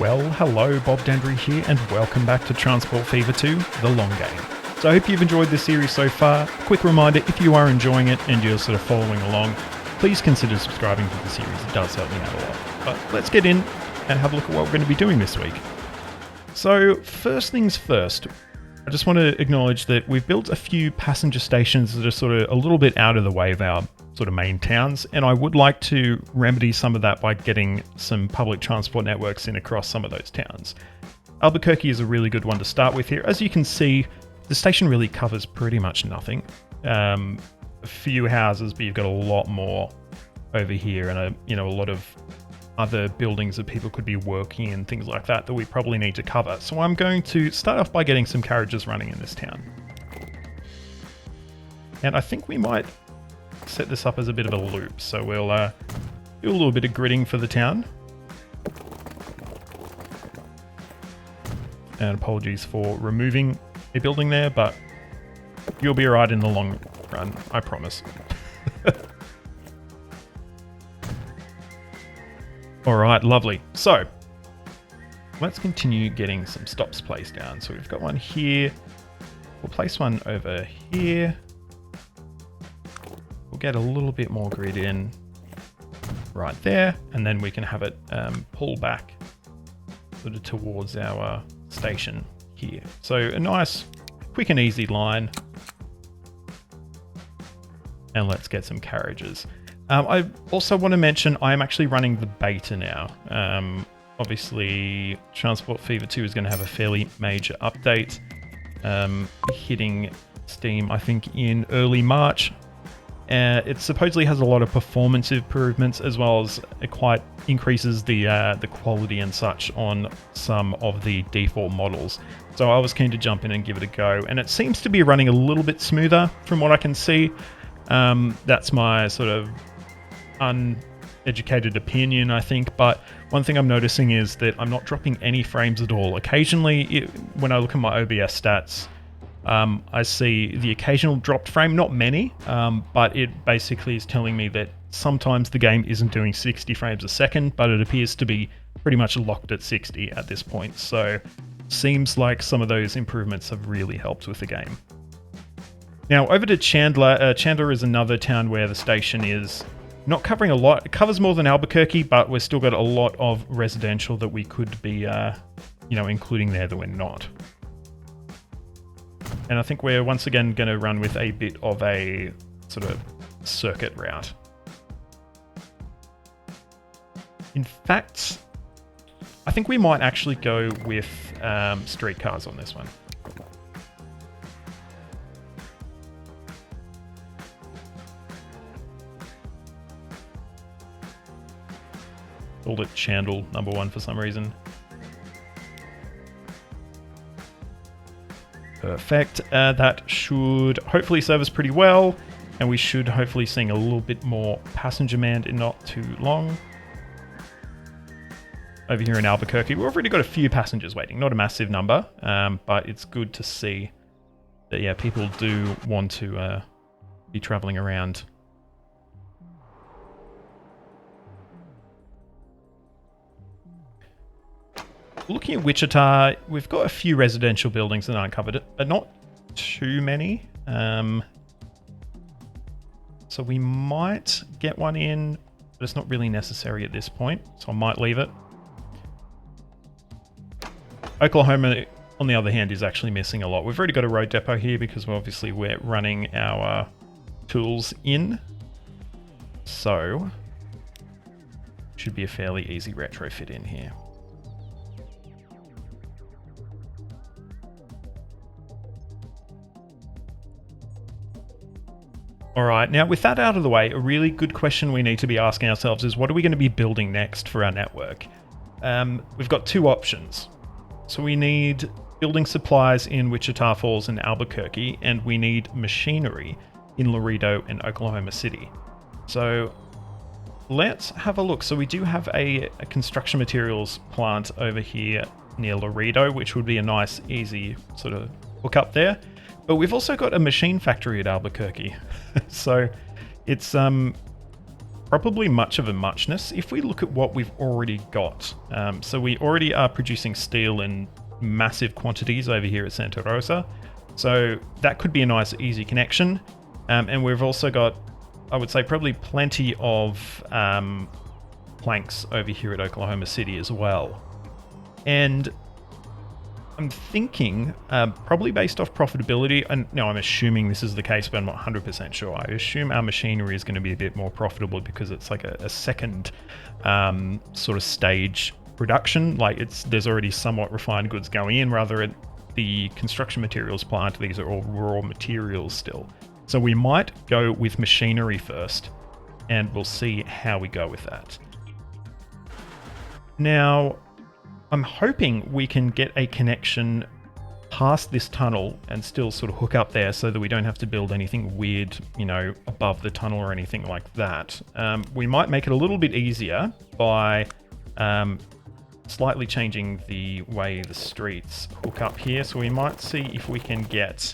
Well, hello, Bob Dandry here, and welcome back to Transport Fever 2, The Long Game. So I hope you've enjoyed this series so far. Quick reminder, if you are enjoying it and you're sort of following along, please consider subscribing to the series. It does help me out a lot. But let's get in and have a look at what we're going to be doing this week. So first things first, I just want to acknowledge that we've built a few passenger stations that are sort of a little bit out of the way of our sort of main towns, and I would like to remedy some of that by getting some public transport networks in across some of those towns. Albuquerque is a really good one to start with here. As you can see, the station really covers pretty much nothing. A few houses, but you've got a lot more over here, and a lot of other buildings that people could be working in, things like that we probably need to cover. So I'm going to start off by getting some carriages running in this town. And I think we might set this up as a bit of a loop. So we'll do a little bit of gridding for the town. And apologies for removing a building there, but you'll be alright in the long run, I promise. Alright, lovely. So, let's continue getting some stops placed down. So we've got one here. We'll place one over here. We'll get a little bit more grid in right there, and then we can have it pull back sort of towards our station here. So a nice, quick and easy line. And let's get some carriages. I also want to mention I am actually running the beta now. Obviously, Transport Fever 2 is going to have a fairly major update hitting Steam, I think, in early March. It supposedly has a lot of performance improvements, as well as it quite increases the quality and such on some of the default models. So I was keen to jump in and give it a go, and it seems to be running a little bit smoother from what I can see. That's my sort of uneducated opinion, I think, but one thing I'm noticing is that I'm not dropping any frames at all. Occasionally, when I look at my OBS stats, I see the occasional dropped frame, not many, but it basically is telling me that sometimes the game isn't doing 60 frames a second, but it appears to be pretty much locked at 60 at this point. So seems like some of those improvements have really helped with the game. Now over to Chandler. Chandler is another town where the station is not covering a lot. It covers more than Albuquerque, but we've still got a lot of residential that we could be, including there that we're not. And I think we're once again going to run with a bit of a sort of circuit route. In fact, I think we might actually go with streetcars on this one. Called it Chandel #1 for some reason. Perfect. That should hopefully serve us pretty well, and we should hopefully seeing a little bit more passenger manned in not too long. Over here in Albuquerque, we've already got a few passengers waiting. Not a massive number, but it's good to see that, people do want to be traveling around. Looking at Wichita, we've got a few residential buildings that aren't covered, but not too many. So we might get one in, but it's not really necessary at this point, so I might leave it. Oklahoma, on the other hand, is actually missing a lot. We've already got a road depot here because we're running our tools in. So, should be a fairly easy retrofit in here. All right, now with that out of the way, a really good question we need to be asking ourselves is what are we going to be building next for our network? We've got two options. So we need building supplies in Wichita Falls and Albuquerque, and we need machinery in Laredo and Oklahoma City. So let's have a look. So we do have a construction materials plant over here near Laredo, which would be a nice, easy sort of hook up there. But we've also got a machine factory at Albuquerque. So it's probably much of a muchness if we look at what we've already got. So we already are producing steel in massive quantities over here at Santa Rosa. So that could be a nice, easy connection. And we've also got, I would say, probably plenty of planks over here at Oklahoma City as well. And I'm thinking, probably based off profitability, and no, I'm assuming this is the case, but I'm not 100% sure. I assume our machinery is going to be a bit more profitable because it's like a second sort of stage production. Like there's already somewhat refined goods going in, rather at the construction materials plant. These are all raw materials still. So we might go with machinery first, and we'll see how we go with that. Now, I'm hoping we can get a connection past this tunnel and still sort of hook up there so that we don't have to build anything weird, you know, above the tunnel or anything like that. We might make it a little bit easier by slightly changing the way the streets hook up here. So we might see if we can get,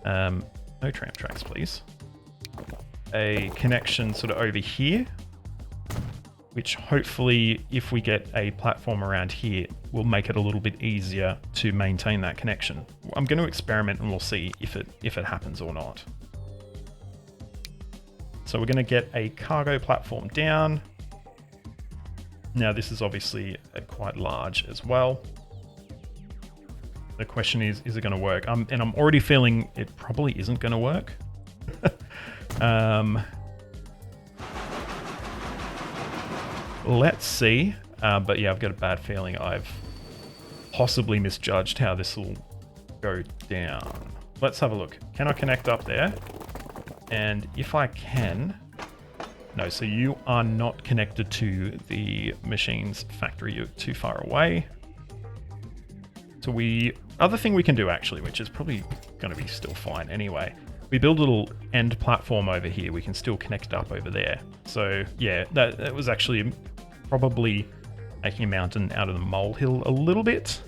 no tram tracks please, a connection sort of over here, which hopefully if we get a platform around here will make it a little bit easier to maintain that connection. I'm going to experiment and we'll see if it happens or not. So we're going to get a cargo platform down. Now this is obviously quite large as well. The question is it going to work? And I'm already feeling it probably isn't going to work. Let's see. But yeah, I've got a bad feeling I've possibly misjudged how this will go down. Let's have a look. Can I connect up there? And if I can... No, so you are not connected to the machine's factory. You're too far away. So other thing we can do actually, which is probably going to be still fine anyway, we build a little end platform over here. We can still connect up over there. So yeah, that was actually probably making a mountain out of the molehill a little bit.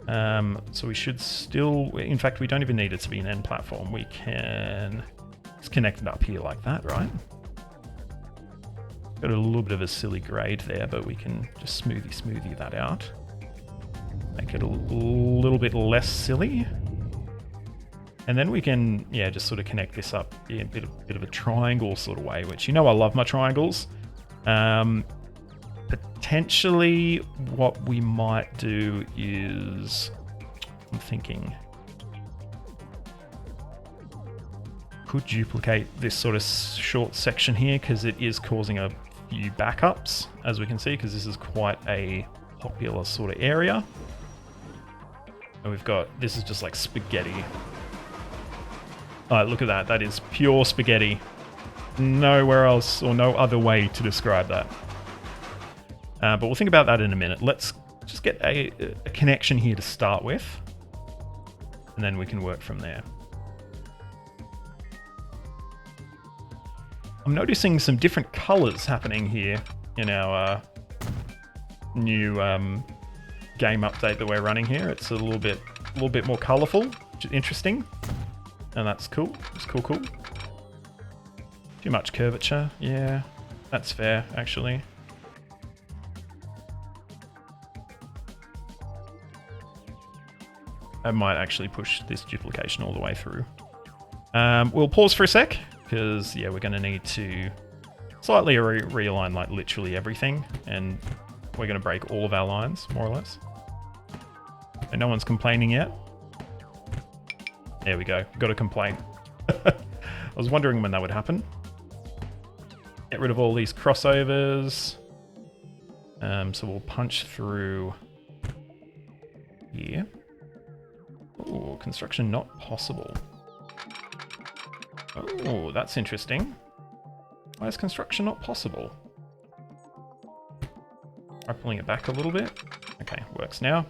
So we should still, in fact, we don't even need it to be an end platform. We can just connect it up here like that, right? Got a little bit of a silly grade there, but we can just smoothie that out. Make it a little bit less silly. And then we can, yeah, just sort of connect this up in a bit of a triangle sort of way, which, you know, I love my triangles. Potentially what we might do is, I'm thinking, could duplicate this sort of short section here because it is causing a few backups, as we can see, because this is quite a popular sort of area. And we've got, this is just like spaghetti. Look at that. That is pure spaghetti. Nowhere else or no other way to describe that. But we'll think about that in a minute. Let's just get a connection here to start with, and then we can work from there. I'm noticing some different colors happening here in our new game update that we're running here. It's a little bit more colorful, which is interesting. And that's cool. It's cool. Too much curvature. Yeah, that's fair, actually. I might actually push this duplication all the way through. We'll pause for a sec, because, yeah, we're going to need to slightly realign, like, literally everything. And we're going to break all of our lines, more or less. And no one's complaining yet. There we go. Got a complaint. I was wondering when that would happen. Get rid of all these crossovers. So we'll punch through here. Oh, construction not possible. Oh, that's interesting. Why is construction not possible? Try pulling it back a little bit. Okay, works now.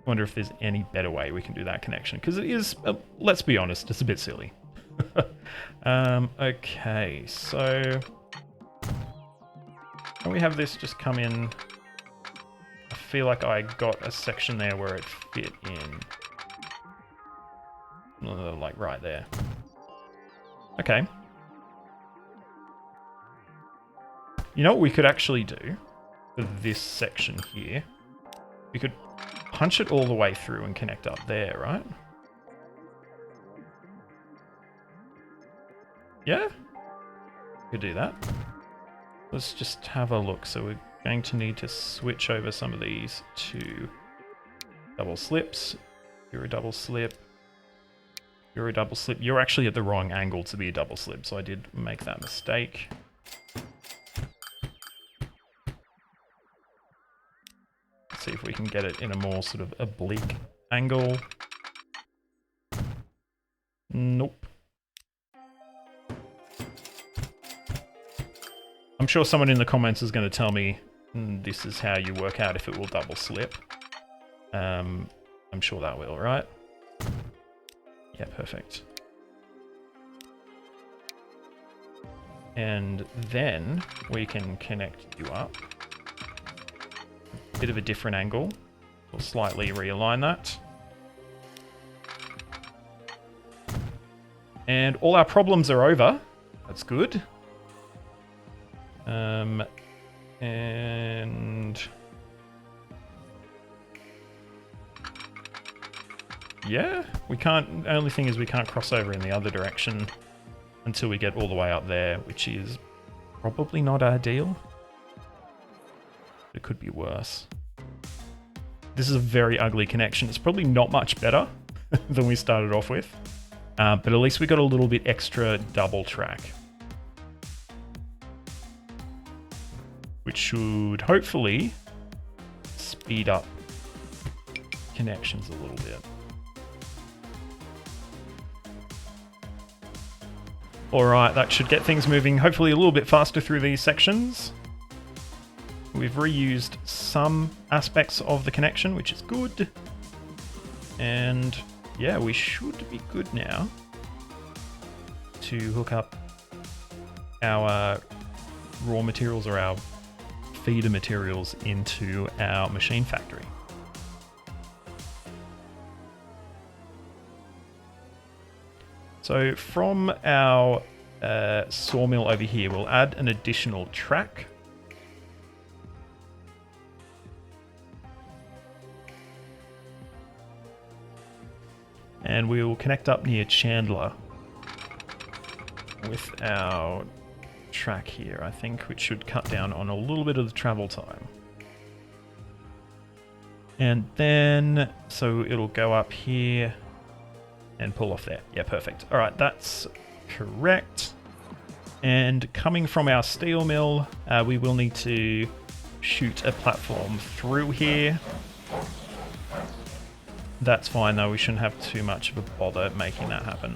Wonder if there's any better way we can do that connection, because it is, let's be honest, it's a bit silly. Okay, so can we have this just come in? I feel like I got a section there where it fit in. Like right there. Okay. You know what we could actually do for this section here? We could punch it all the way through and connect up there, right? Yeah? We could do that. Let's just have a look. So we're going to need to switch over some of these to double slips. You're a double slip. You're a double slip. You're actually at the wrong angle to be a double slip, so I did make that mistake. Let's see if we can get it in a more sort of oblique angle. Nope. I'm sure someone in the comments is going to tell me this is how you work out if it will double slip. I'm sure that will, right? Yeah, perfect. And then we can connect you up. Bit of a different angle. We'll slightly realign that. And all our problems are over. That's good. And yeah, we can't. The only thing is we can't cross over in the other direction until we get all the way up there, which is probably not ideal. It could be worse. This is a very ugly connection. It's probably not much better than we started off with, but at least we got a little bit extra double track, which should hopefully speed up connections a little bit. Alright, that should get things moving hopefully a little bit faster through these sections. We've reused some aspects of the connection, which is good. And yeah, we should be good now to hook up our raw materials or our feeder materials into our machine factory. So from our sawmill over here, we'll add an additional track. And we will connect up near Chandler with our track here, I think, which should cut down on a little bit of the travel time. And then, so it'll go up here and pull off there. Yeah, perfect. All right, that's correct. And coming from our steel mill, we will need to shoot a platform through here. That's fine though, we shouldn't have too much of a bother making that happen.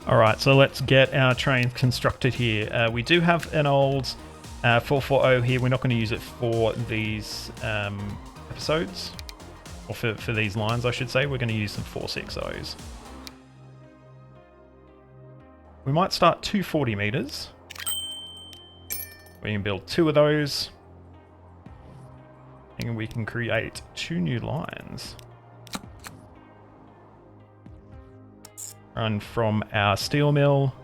Alright, so let's get our train constructed here. We do have an old 440 here. We're not going to use it for these episodes, or for these lines I should say. We're going to use some 460s. We might start 240 meters. We can build 2 of those. And we can create 2 new lines. Run from our steel mill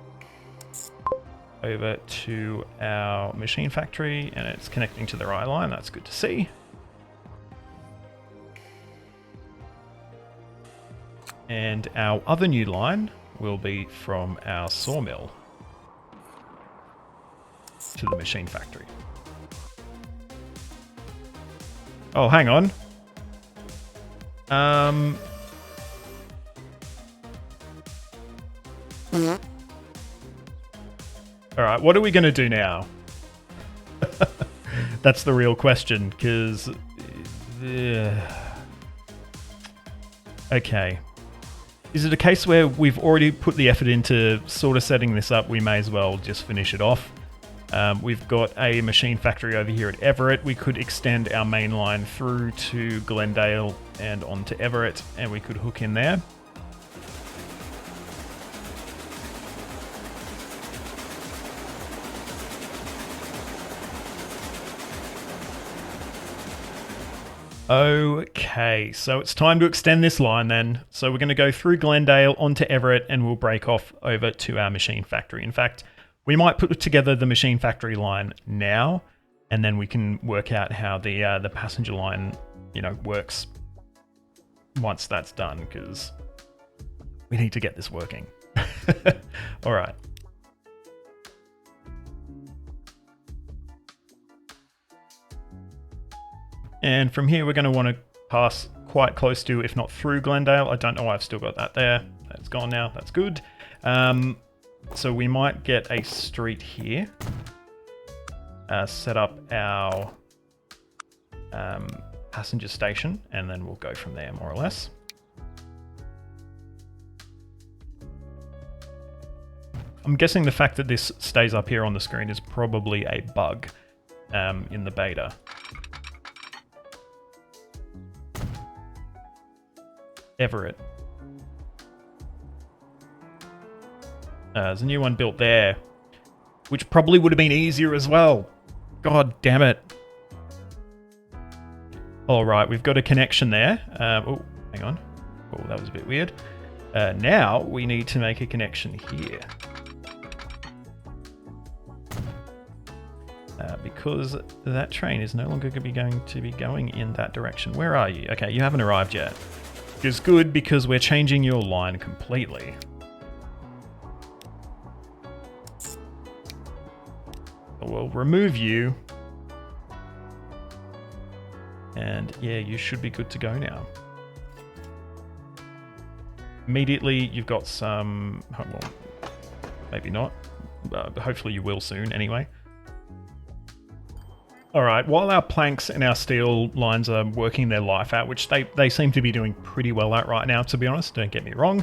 over to our machine factory, and it's connecting to the right line. That's good to see. And our other new line will be from our sawmill to the machine factory. Oh, hang on. Alright, what are we going to do now? That's the real question, because... Okay. Is it a case where we've already put the effort into sort of setting this up, we may as well just finish it off? We've got a machine factory over here at Everett. We could extend our main line through to Glendale and onto Everett, and we could hook in there. Okay, so it's time to extend this line then. So we're going to go through Glendale onto Everett and we'll break off over to our machine factory. In fact, we might put together the machine factory line now and then we can work out how the passenger line, works once that's done, because we need to get this working. All right. And from here, we're going to want to pass quite close to, if not through Glendale. I don't know why I've still got that there. That's gone now. That's good. So we might get a street here. Set up our passenger station, and then we'll go from there, more or less. I'm guessing the fact that this stays up here on the screen is probably a bug in the beta. Everett. There's a new one built there, which probably would have been easier as well. God damn it. All right, we've got a connection there. Oh, hang on. Oh, that was a bit weird. Now we need to make a connection here. Because that train is no longer going to be going in that direction. Where are you? Okay, you haven't arrived yet. Which is good because we're changing your line completely. We'll remove you. And yeah, you should be good to go now. Immediately, you've got some... well, maybe not. Hopefully you will soon anyway. Alright, while our planks and our steel lines are working their life out, which they seem to be doing pretty well at right now, to be honest, don't get me wrong,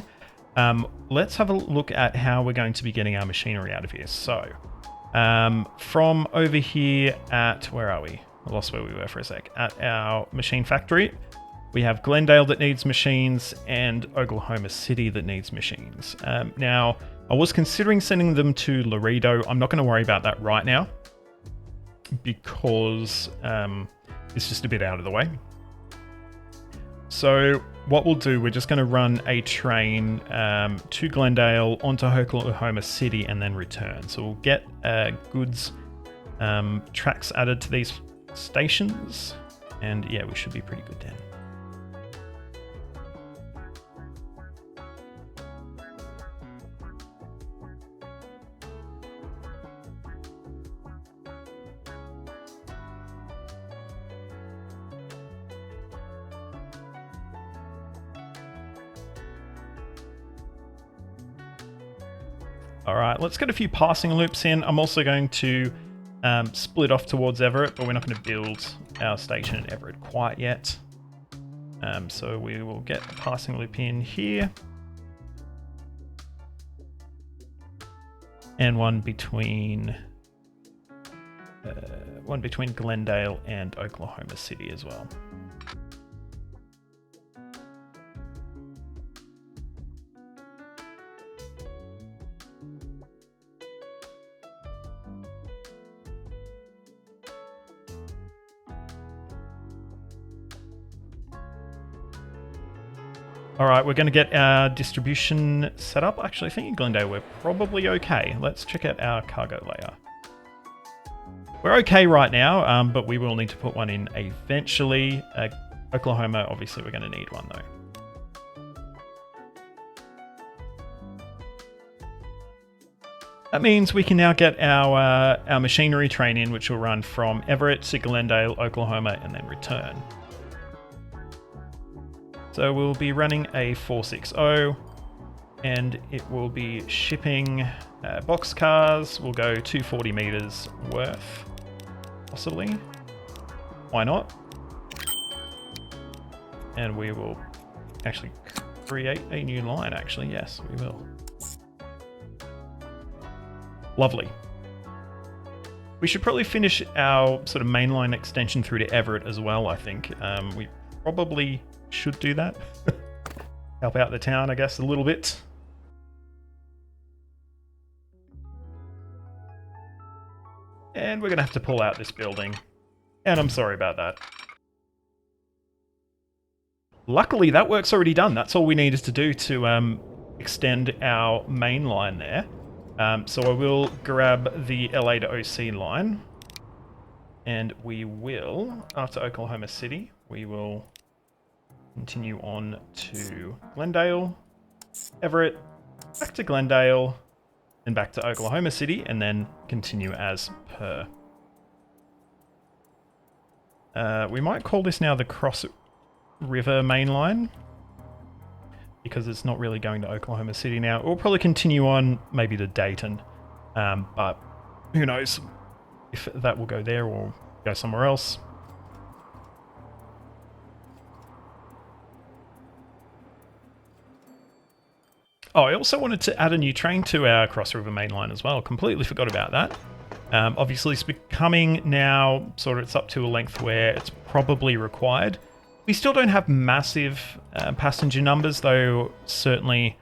let's have a look at how we're going to be getting our machinery out of here. So, from over here at... where are we? I lost where we were for a sec. At our machine factory, we have Glendale that needs machines and Oklahoma City that needs machines. Now, I was considering sending them to Laredo. I'm not going to worry about that right now, because it's just a bit out of the way. So what we'll do, we're just going to run a train to Glendale, onto Oklahoma City, and then return. So we'll get goods tracks added to these stations, and yeah, we should be pretty good then. All right, let's get a few passing loops in. I'm also going to split off towards Everett, but we're not going to build our station in Everett quite yet. So we will get a passing loop in here. And one between Glendale and Oklahoma City as well. All right, we're going to get our distribution set up. Actually, I think in Glendale we're probably okay. Let's check out our cargo layer. We're okay right now, but we will need to put one in eventually. Oklahoma, obviously we're going to need one though. That means we can now get our machinery train in, which will run from Everett to Glendale, Oklahoma, and then return. So we'll be running a 460, and it will be shipping boxcars. We'll go 240 meters worth, possibly. Why not? And we will actually create a new line, actually. Yes, we will. Lovely. We should probably finish our sort of mainline extension through to Everett as well, I think. We probably should do that. Help out the town, I guess, a little bit. And we're going to have to pull out this building. And I'm sorry about that. luckily, that work's already done. That's all we needed to do to extend our main line there. So I will grab the LA to OC line, and we will, after Oklahoma City, we will continue on to Glendale, Everett, back to Glendale, and back to Oklahoma City, and then continue as per. We might call this now the Cross River main line, because it's not really going to Oklahoma City now. We'll probably continue on maybe to Dayton, but who knows if that will go there or go somewhere else. Oh, I also wanted to add a new train to our Cross River main line as well. Completely forgot about that. Obviously, it's becoming now sort of, it's up to a length where it's probably required. We still don't have massive passenger numbers, though certainly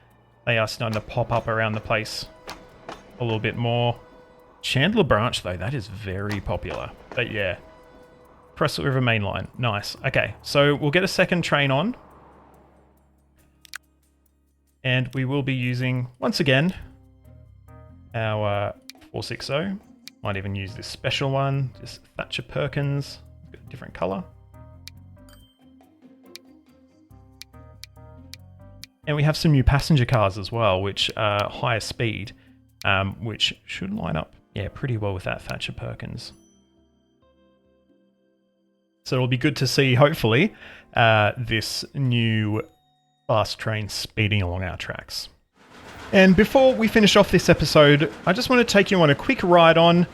they are starting to pop up around the place a little bit more. Chandler Branch, though, that is very popular. But yeah, Cross River main line, nice. Okay, so we'll get a second train on. And we will be using, once again, our 460. Might even use this special one, just Thatcher Perkins, different color. And we have some new passenger cars as well, which are higher speed, which should line up, yeah, pretty well with that Thatcher Perkins. So it'll be good to see, hopefully, this new fast train speeding along our tracks. And before we finish off this episode, I just want to take you on a quick ride on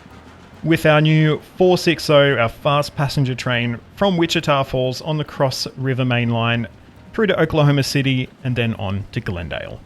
with our new 460, our fast passenger train from Wichita Falls on the Cross River main line through to Oklahoma City and then on to Glendale.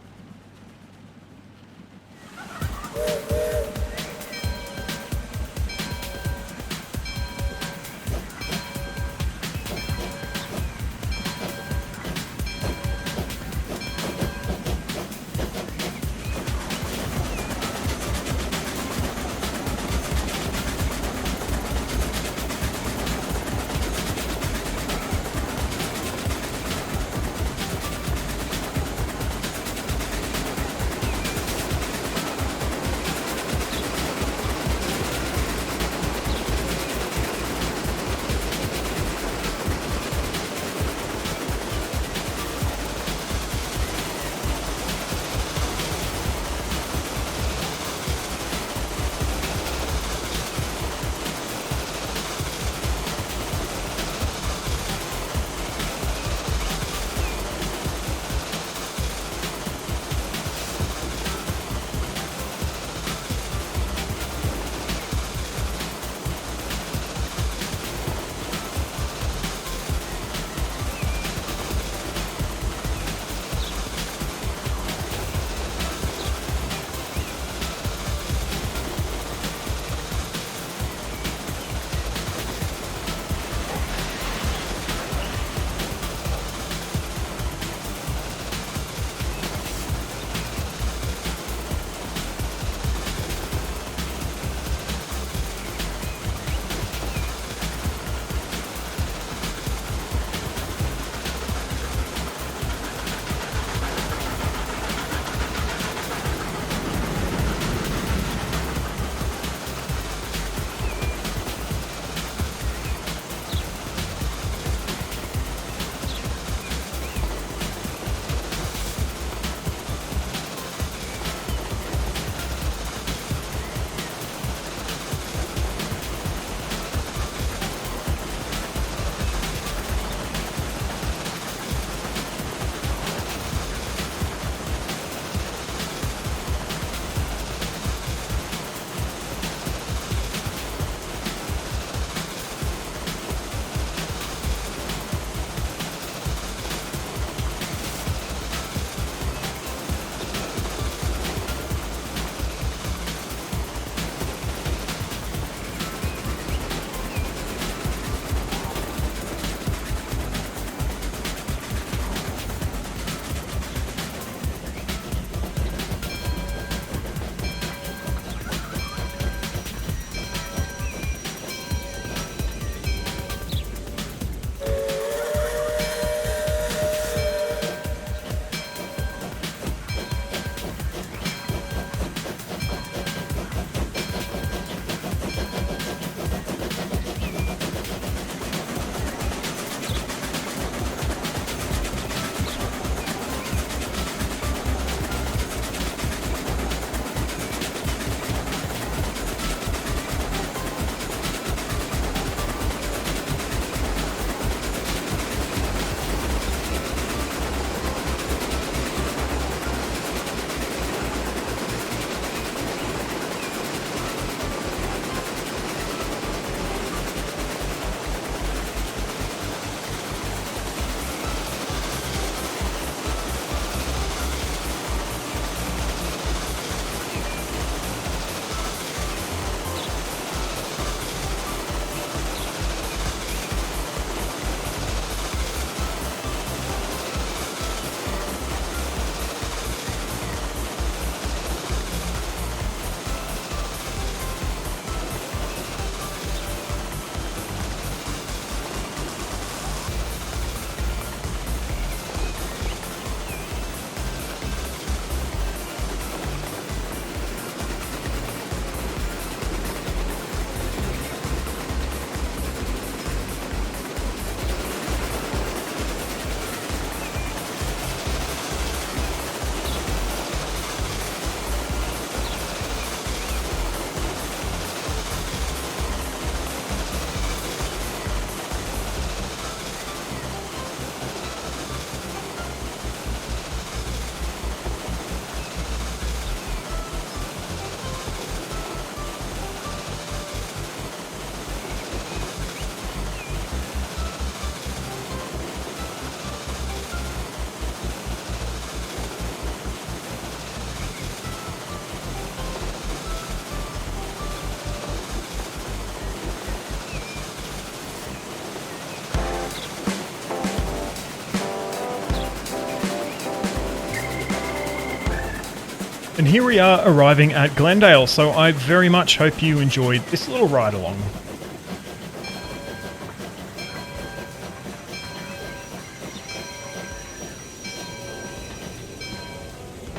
And here we are arriving at Glendale, so I very much hope you enjoyed this little ride along.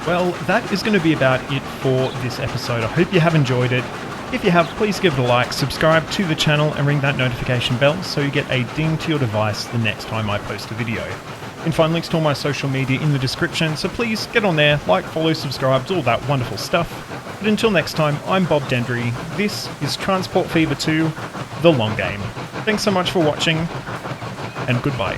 Well, that is going to be about it for this episode. I hope you have enjoyed it. If you have, please give it a like, subscribe to the channel and ring that notification bell so you get a ding to your device the next time I post a video. You can find links to all my social media in the description, so please get on there, like, follow, subscribe, all that wonderful stuff. But until next time, I'm Bob Dendry. This is Transport Fever 2, The Long Game. Thanks so much for watching, and goodbye.